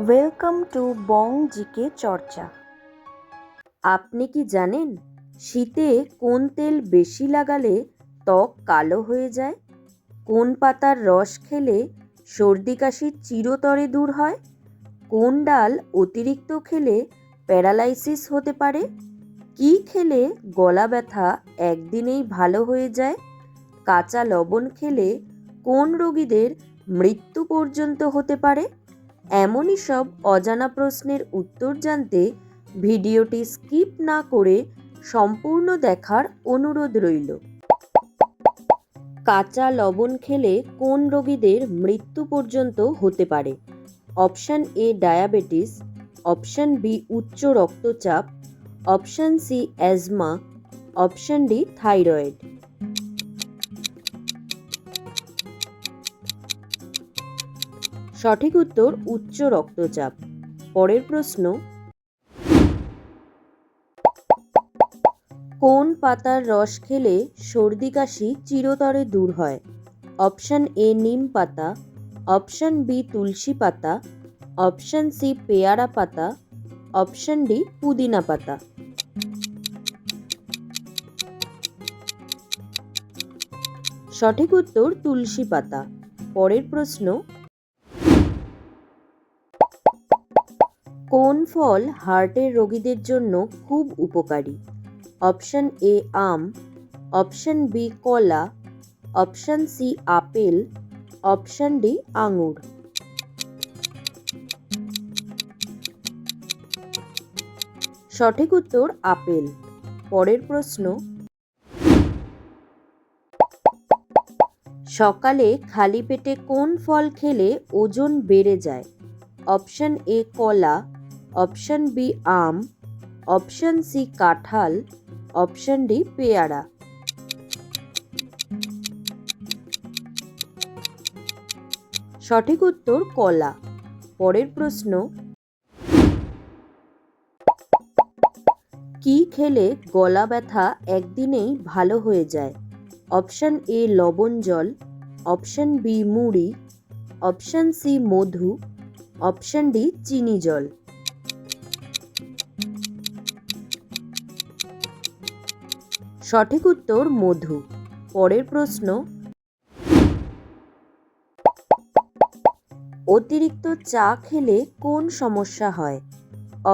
Welcome to Bong GK চর্চা। আপনি কি জানেন শীতে কোন তেল বেশি লাগালে ত্বক কালো হয়ে যায়? কোন পাতার রস খেলে সর্দি কাশি চিরতরে দূর হয়? কোন ডাল অতিরিক্ত খেলে প্যারালাইসিস হতে পারে? কি খেলে গলা ব্যথা একদিনেই ভালো হয়ে যায়? কাঁচা লবণ খেলে কোন রোগীদের মৃত্যু পর্যন্ত হতে পারে? এমনই সব অজানা প্রশ্নের উত্তর জানতে ভিডিওটি স্কিপ না করে সম্পূর্ণ দেখার অনুরোধ রইল। কাঁচা লবণ খেলে কোন রোগীদের মৃত্যু পর্যন্ত হতে পারে? Option A diabetes, option B উচ্চ রক্তচাপ, option C asthma, option D thyroid. সঠিক উত্তর উচ্চ রক্তচাপ। পরের প্রশ্ন, কোন পাতার রস খেলে সর্দি কাশি চিরতরে দূর হয়? অপশান এ নিম পাতা, অপশান বি তুলসী পাতা, অপশান সি পেয়ারা পাতা, অপশান ডি পুদিনা পাতা। সঠিক উত্তর তুলসী পাতা। পরের প্রশ্ন, কোন ফল হার্টের রোগীদের জন্য খুব উপকারী? অপশান এ আম, অপশান বি কলা, option C apple, option D আঙুর। সঠিক উত্তর আপেল। পরের প্রশ্ন, সকালে খালি পেটে কোন ফল খেলে ওজন বেড়ে যায়? অপশান এ কলা, অপশান বি আম, অপশান সি কাঁঠাল, অপশান ডি পেয়ারা। সঠিক উত্তর কলা। পরের প্রশ্ন, কি খেলে গলা ব্যথা একদিনেই ভালো হয়ে যায়? অপশান এ লবণ জল, অপশান বি মুড়ি, অপশান সি মধু, অপশান ডি চিনি জল। সঠিক উত্তর মধু। পরের প্রশ্ন, অতিরিক্ত চা খেলে কোন সমস্যা হয়?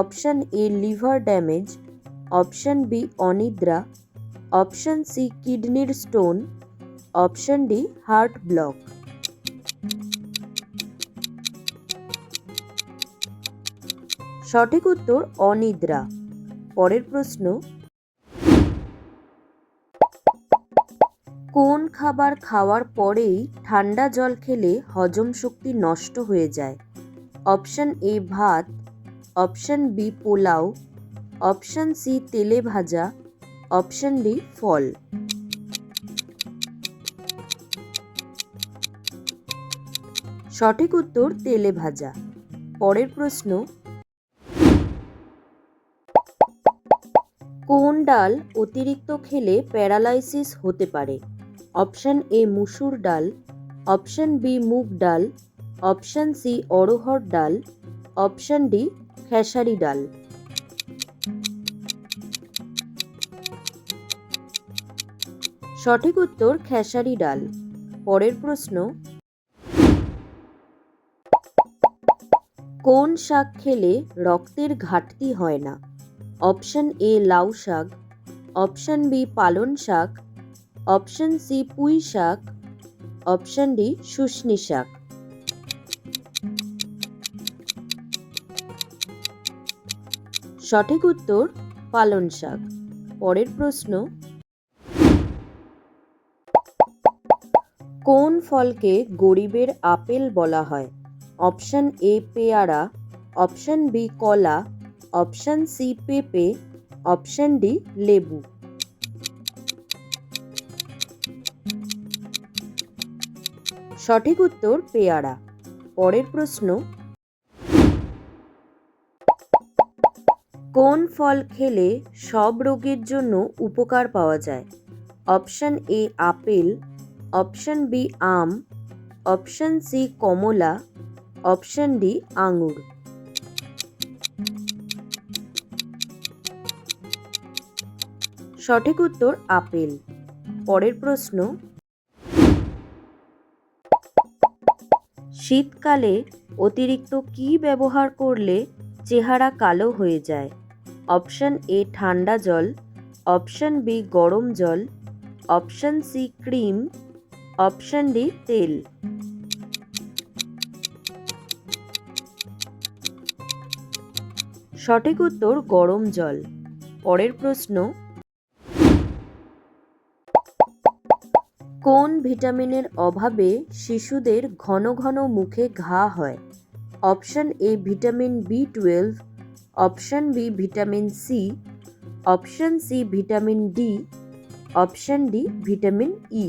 Option A liver damage, option B অনিদ্রা, অপশান সি কিডনির stone, option D heart block. সঠিক উত্তর অনিদ্রা। পরের প্রশ্ন, কোন খাবার খাওয়ার পরেই ঠান্ডা জল খেলে হজম শক্তি নষ্ট হয়ে যায়? অপশান এ ভাত, option B pulao, option C তেলে ভাজা, অপশান ডি ফল। সঠিক উত্তর তেলে ভাজা। পরের প্রশ্ন, কোন ডাল অতিরিক্ত খেলে প্যারালাইসিস হতে পারে? অপশান এ মুসুর ডাল, অপশান বি মুগ ডাল, অপশান সি অড়হর ডাল, অপশান ডি খেসারি ডাল। সঠিক উত্তর খেসারি ডাল। পরের প্রশ্ন, কোন শাক খেলে রক্তের ঘাটতি হয় না? অপশান এ লাউ শাক, অপশান বি পালন শাক, অপশান সি পুঁই শাক, অপশান ডি শুষ্নি শাক। সঠিক উত্তর পালন শাক। পরের প্রশ্ন, কোন ফলকে গরিবের আপেল বলা হয়? অপশান এ পেয়ারা, অপশান বি কলা, অপশান সি পেঁপে, অপশান ডি লেবু। সঠিক উত্তর পেয়ারা। পরের প্রশ্ন, কোন ফল খেলে সব রোগের জন্য উপকার পাওয়া যায়? Option A apple, option B আম, অপশান সি কমলা, অপশান ডি আঙুর। সঠিক উত্তর আপেল। পরের প্রশ্ন, শীতকালে অতিরিক্ত কী ব্যবহার করলে চেহারা কালো হয়ে যায়? অপশন এ ঠান্ডা জল, অপশন বি গরম জল, option C cream, option D তেল। সঠিক উত্তর গরম জল। পরের প্রশ্ন, কোন ভিটামিনের অভাবে শিশুদের ঘন ঘন মুখে ঘা হয়? অপশন এ ভিটামিন বি12, option B vitamin C, option C vitamin D, option D vitamin E.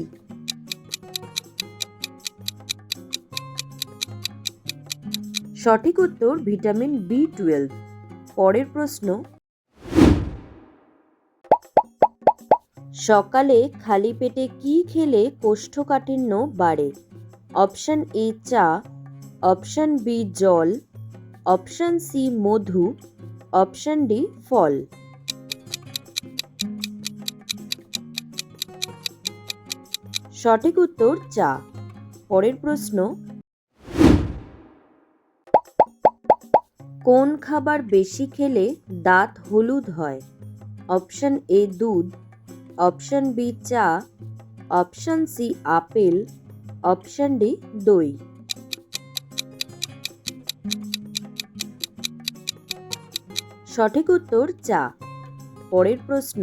সঠিক উত্তর ভিটামিন বি12। পরের প্রশ্ন, সকালে খালি পেটে কি খেলে কোষ্ঠকাঠিন্য বাড়ে? অপশন এ চা, অপশন বি জল, অপশন সি মধু, অপশন ডি ফল। সঠিক উত্তর চা। পরের প্রশ্ন, কোন খাবার বেশি খেলে দাঁত হলুদ হয়? অপশন এ দুধ, অপশন বি চা, option C apple, option D দই। সঠিক উত্তর চা। পরের প্রশ্ন,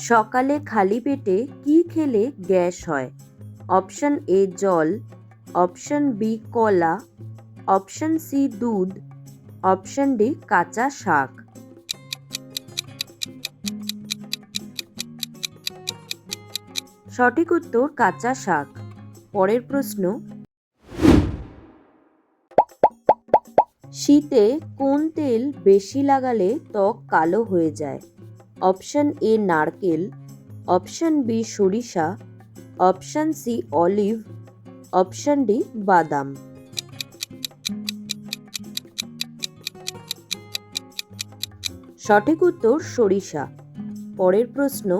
সকালে খালি পেটে কি খেলে গ্যাস হয়? অপশন এ জল, অপশন বি কলা, অপশন সি দুধ, অপশন ডি কাঁচা শাক। সঠিক উত্তর কাঁচা শাক। পরের প্রশ্ন, শীতে কোন তেল বেশি লাগালে ত্বক কালো হয়ে যায়? অপশন এ নারকেল, অপশন বি সরিষা, option C olive, option D বাদাম। সঠিক উত্তর সরিষা। পরের প্রশ্ন,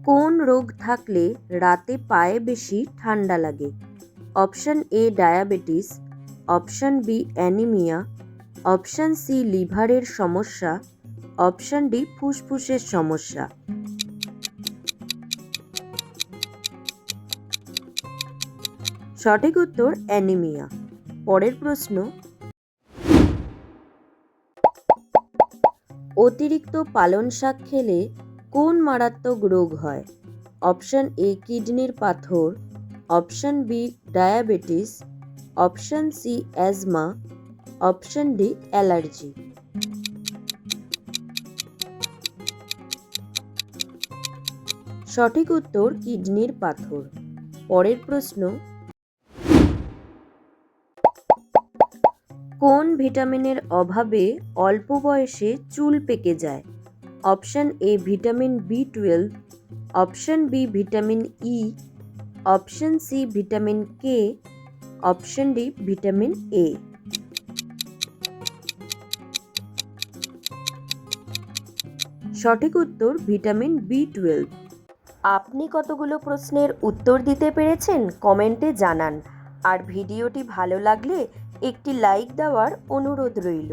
কোন রোগ থাকলে রাতে পায়ে বেশি ঠান্ডা লাগে? Option A diabetes, option B anaemia, option C লিভারের সমস্যা, অপশন ডি ফুসফুসের সমস্যা। সঠিক উত্তর অ্যানিমিয়া। পরের প্রশ্ন, অতিরিক্ত পালং শাক খেলে কোন মারাত্মক রোগ হয়? অপশন এ কিডনির পাথর, option B diabetes, option C asthma, option D allergy. সঠিক উত্তর কিডনির পাথর। পরের প্রশ্ন, কোন ভিটামিনের অভাবে অল্প বয়সে চুল পেকে যায়? অপশন এ ভিটামিন বি12, option B vitamin E, option C vitamin K, option D vitamin A. সঠিক উত্তর ভিটামিন বি12। আপনি কতগুলো প্রশ্নের উত্তর দিতে পেরেছেন কমেন্টে জানান। আর ভিডিওটি ভালো লাগলে একটি লাইক দেওয়ার অনুরোধ রইল।